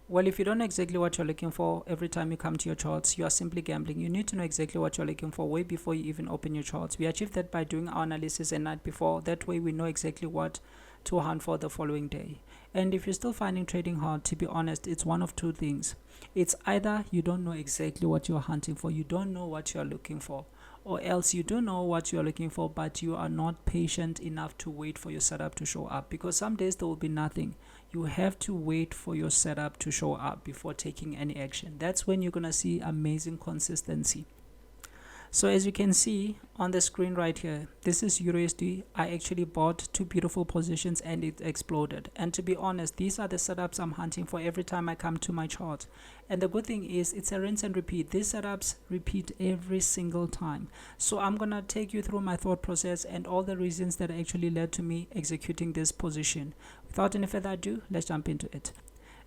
Well, if you don't know exactly what you're looking for every time you come to your charts, you are simply gambling. You need to know exactly what you're looking for way before you even open your charts. We achieve that by doing our analysis a night before. That way we know exactly what to hunt for the following day. And if you're still finding trading hard, to be honest, it's one of two things. It's either you don't know exactly what you're hunting for, you don't know what you're looking for, or else you do know what you're looking for, but you are not patient enough to wait for your setup to show up, because some days there will be nothing. You have to wait for your setup to show up before taking any action. That's when you're gonna see amazing consistency. So as you can see on the screen right here, this is USD. I actually bought two beautiful positions and it exploded. And to be honest, these are the setups I'm hunting for every time I come to my chart. And the good thing is it's a rinse and repeat. These setups repeat every single time. So I'm gonna take you through my thought process and all the reasons that actually led to me executing this position. Without any further ado, let's jump into it.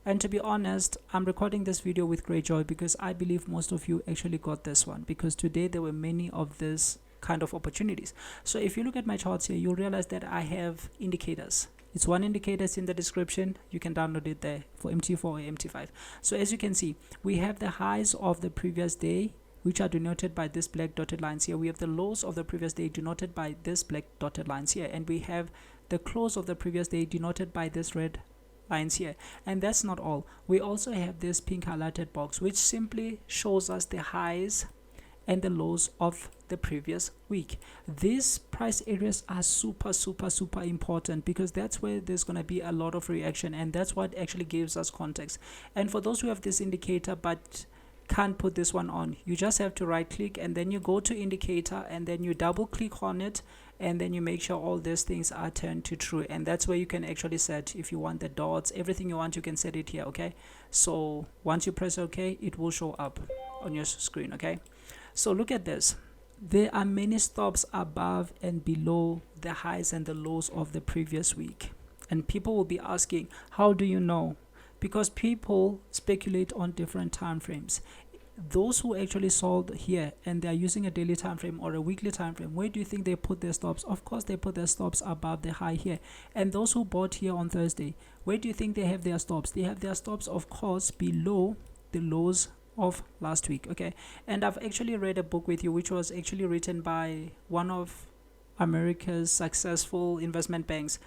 And to be honest, I'm recording this video with great joy because I believe most of you actually got this one, because today there were many of this kind of opportunities. So if you look at my charts here, you'll realize that I have indicators. It's one indicator in the description. You can download it there for MT4 or MT5. So as you can see, we have the highs of the previous day, which are denoted by this black dotted lines here. We have the lows of the previous day denoted by this black dotted lines here, and we have the close of the previous day denoted by this red lines here. And that's not all. We also have this pink highlighted box, which simply shows us the highs and the lows of the previous week. These price areas are super important, because that's where there's going to be a lot of reaction, and that's what actually gives us context. And for those who have this indicator but can't put this one on, you just have to right click and then you go to indicator and then you double click on it, and then you make sure all these things are turned to true, and that's where you can actually set, if you want the dots, everything you want, you can set it here. Okay, so once you press OK, it will show up on your screen. Okay, so look at this. There are many stops above and below the highs and the lows of the previous week, and people will be asking, how do you know? Because people speculate on different time frames. Those who actually sold here and they are using a daily time frame or a weekly time frame, where do you think they put their stops? Of course they put their stops above the high here. And those who bought here on Thursday, where do you think they have their stops? They have their stops, of course, below the lows of last week. Okay, and I've actually read a book with you which was actually written by one of America's successful investment banks,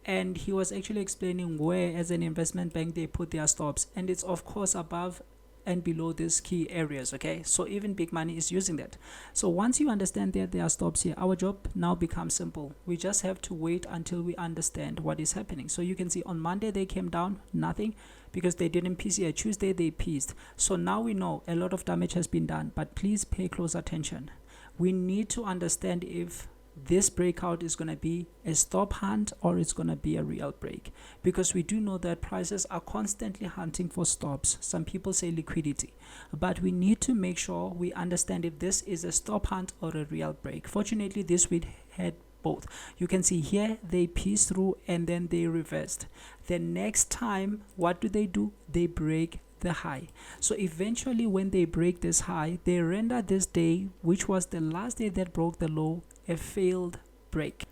and he was actually explaining where as an investment bank they put their stops, and it's of course above and below these key areas. Okay, so even big money is using that. So once you understand that there are stops here, our job now becomes simple. We just have to wait until we understand what is happening. So you can see on Monday they came down, nothing, because they didn't piece here. Tuesday they pieced. So now we know a lot of damage has been done, but please pay close attention. We need to understand if this breakout is going to be a stop hunt or it's going to be a real break, because we do know that prices are constantly hunting for stops. Some people say liquidity, but we need to make sure we understand if this is a stop hunt or a real break. Fortunately, this week had both. You can see here they pieced through and then they reversed. The next time, what do? They break the high. So eventually when they break this high, they render this day, which was the last day that broke the low, a failed break.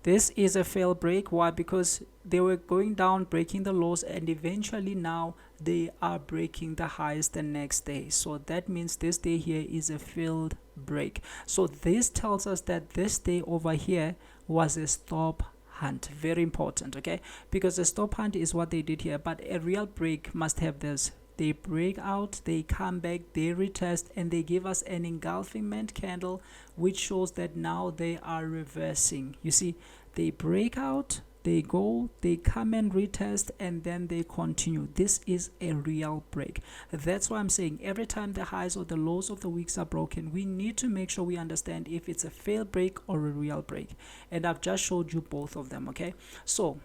This is a failed break. Why? Because they were going down, breaking the lows, and eventually now they are breaking the highs the next day. So that means this day here is a failed break. So this tells us that this day over here was a stop hunt. Very important. Okay, because the stop hunt is what they did here, but a real break must have this. They break out, they come back, they retest, and they give us an engulfing candle, which shows that now they are reversing. You see, they break out, they go, they come and retest, and then they continue. This is a real break. That's why I'm saying every time the highs or the lows of the weeks are broken, we need to make sure we understand if it's a failed break or a real break. And I've just showed you both of them. Okay, so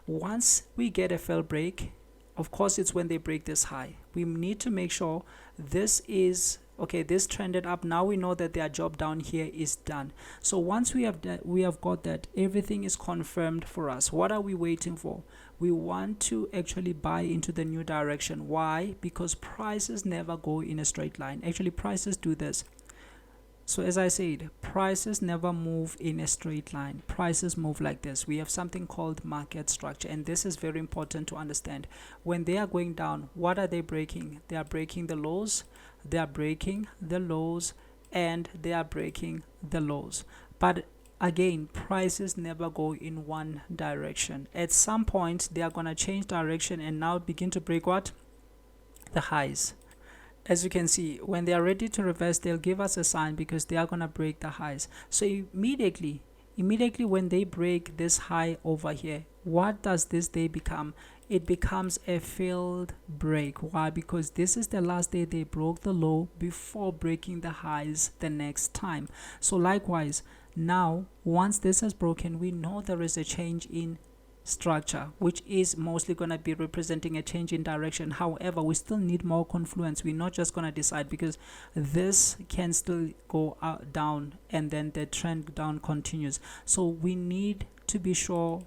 once we get a failed break, of course it's when they break this high. We need to make sure this is okay. This trended up. Now we know that their job down here is done. So once we have that, we have got that, everything is confirmed for us. What are we waiting for? We want to actually buy into the new direction. Why? Because prices never go in a straight line. Actually, prices do this. So as I said, prices never move in a straight line. Prices move like this. We have something called market structure, and this is very important to understand. When they are going down, what are they breaking? They are breaking the lows, they are breaking the lows, and they are breaking the lows. But again, prices never go in one direction. At some point, they are going to change direction and now begin to break what? The highs. As you can see, when they are ready to reverse, they'll give us a sign because they are going to break the highs. So immediately when they break this high over here, what does this day become? It becomes a failed break. Why? Because this is the last day they broke the low before breaking the highs the next time. So likewise, now once this is broken, we know there is a change in structure, which is mostly going to be representing a change in direction. However, we still need more confluence. We're not just going to decide, because this can still go down and then the trend down continues. So we need to be sure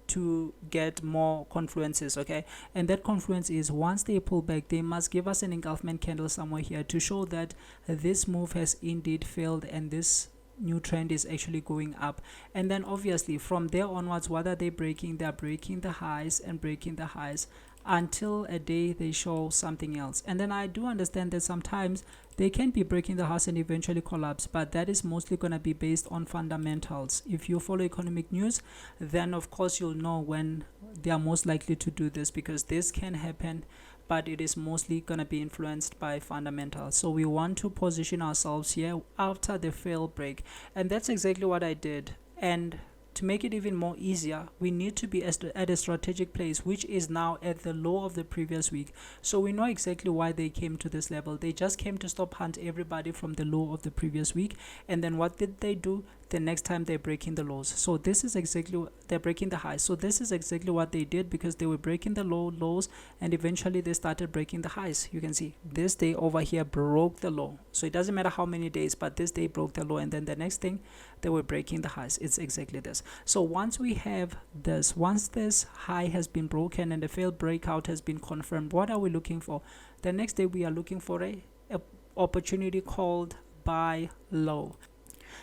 to get more confluences, okay? And that confluence is, once they pull back, they must give us an engulfment candle somewhere here to show that this move has indeed failed and this new trend is actually going up. And then obviously from there onwards, what are they breaking? They are breaking the highs and breaking the highs until a day they show something else. And then I do understand that sometimes they can be breaking the highs and eventually collapse, but that is mostly going to be based on fundamentals. If you follow economic news, then of course you'll know when they are most likely to do this, because this can happen, but it is mostly going to be influenced by fundamentals. So we want to position ourselves here after the fail break, and that's exactly what I did. And to make it even more easier, we need to be at a strategic place, which is now at the low of the previous week. So we know exactly why they came to this level. They just came to stop hunt everybody from the low of the previous week. And then what did they do? The next time they're breaking the lows. So this is exactly, they're breaking the highs. So this is exactly what they did, because they were breaking the lows and eventually they started breaking the highs. You can see this day over here broke the low. So it doesn't matter how many days, but this day broke the low, and then the next thing they were breaking the highs. It's exactly this. So once we have this, once this high has been broken and the failed breakout has been confirmed, what are we looking for? The next day we are looking for a opportunity called buy low.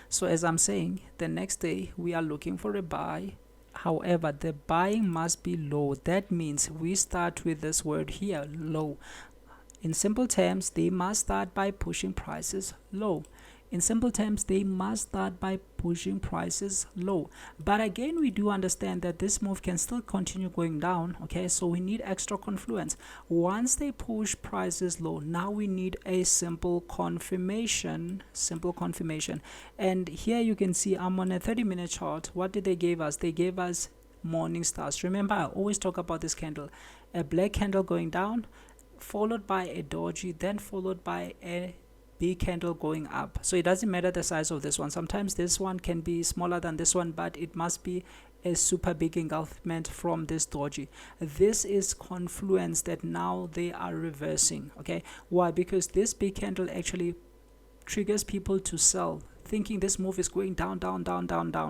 So as I'm saying, the next day we are looking for a buy. However, the buying must be low. That means we start with this word here, low. In simple terms, they must start by pushing prices low. In simple terms, they must start by pushing prices low. But again, we do understand that this move can still continue going down, okay? So we need extra confluence. Once they push prices low, now we need a simple confirmation. And here you can see I'm on a 30-minute chart. What did they give us? They gave us morning stars. Remember, I always talk about this candle. A black candle going down, followed by a doji, then followed by a big candle going up. So it doesn't matter the size of this one. Sometimes this one can be smaller than this one, but it must be a super big engulfment from this doji. This is confluence that now they are reversing. Okay, why? Because this big candle actually triggers people to sell, thinking this move is going down.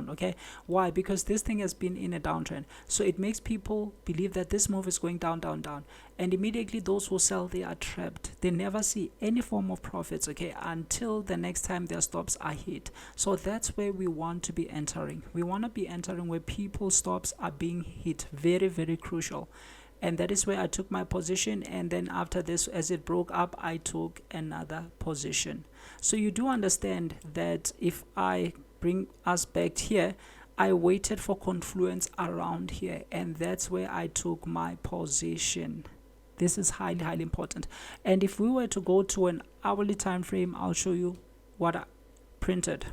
Okay, why? Because this thing has been in a downtrend, so it makes people believe that this move is going down, and immediately those who sell, they are trapped. They never see any form of profits, okay, until the next time their stops are hit. So that's where we want to be entering. We want to be entering where people's stops are being hit. Very, very crucial. And that is where I took my position, and then after this, as it broke up, I took another position. So you do understand that if I bring us back here, I waited for confluence around here, and that's where I took my position. This is highly, highly important. And if we were to go to an hourly time frame, I'll show you what I printed.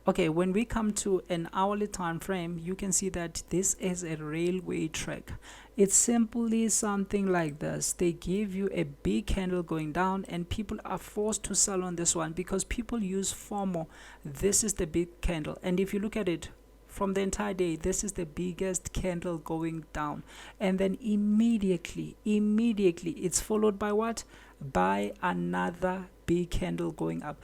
Okay, when we come to an hourly time frame, you can see that this is a railway track. It's simply something like this. They give you a big candle going down, and people are forced to sell on this one because people use FOMO. This is the big candle, and if you look at it from the entire day, this is the biggest candle going down, and then immediately it's followed by what? By another big candle going up.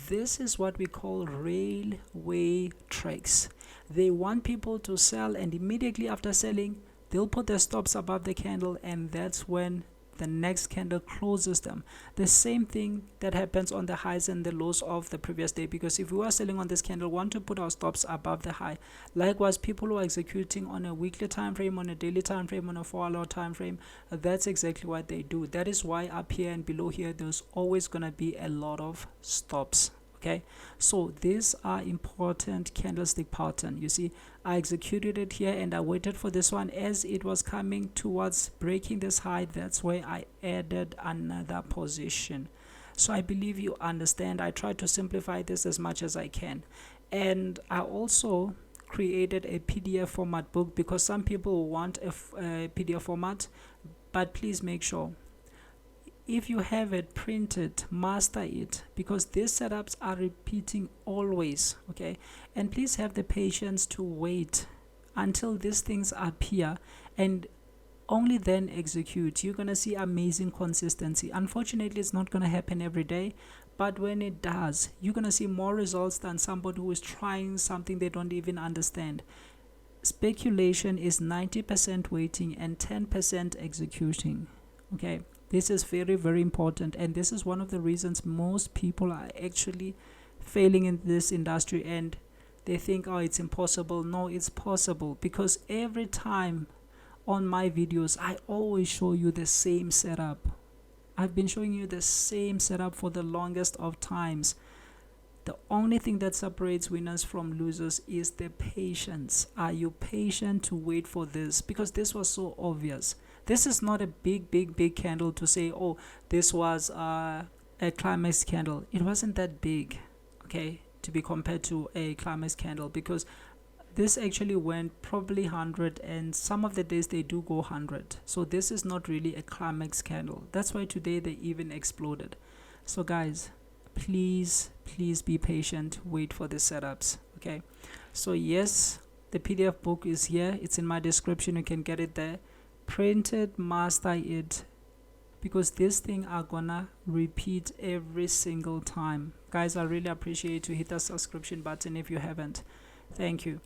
This is what we call railway tracks. They want people to sell, and immediately after selling, they'll put their stops above the candle, and that's when the next candle closes them. The same thing that happens on the highs and the lows of the previous day, because if we are selling on this candle, we want to put our stops above the high. Likewise, people who are executing on a weekly time frame, on a daily time frame, on a 4-hour time frame, that's exactly what they do. That is why up here and below here, there's always gonna be a lot of stops. Okay, so these are important candlestick pattern. You see, I executed it here and I waited for this one. As it was coming towards breaking this high, that's where I added another position. So I believe you understand. I try to simplify this as much as I can. And I also created a PDF format book, because some people want a PDF format, but please make sure, if you have it printed, master it, because these setups are repeating always. Okay, and please have the patience to wait until these things appear, and only then execute. You're gonna see amazing consistency. Unfortunately, it's not gonna happen every day, but when it does, you're gonna see more results than somebody who is trying something they don't even understand. Speculation is 90% waiting and 10% executing. Okay, this is very, very important, and this is one of the reasons most people are actually failing in this industry, and they think, oh, it's impossible. No, it's possible, because every time on my videos I always show you the same setup. I've been showing you the same setup for the longest of times. The only thing that separates winners from losers is the patience. Are you patient to wait for this? Because this was so obvious. This is not a big candle to say, oh, this was a climax candle. It wasn't that big, okay, to be compared to a climax candle, because this actually went probably 100, and some of the days they do go 100. So this is not really a climax candle. That's why today they even exploded. So guys, please be patient, wait for the setups. Okay, so yes, the PDF book is here. It's in my description. You can get it there. Print it, master it, because this thing are gonna repeat every single time. Guys, I really appreciate you. Hit the subscription button if you haven't. Thank you.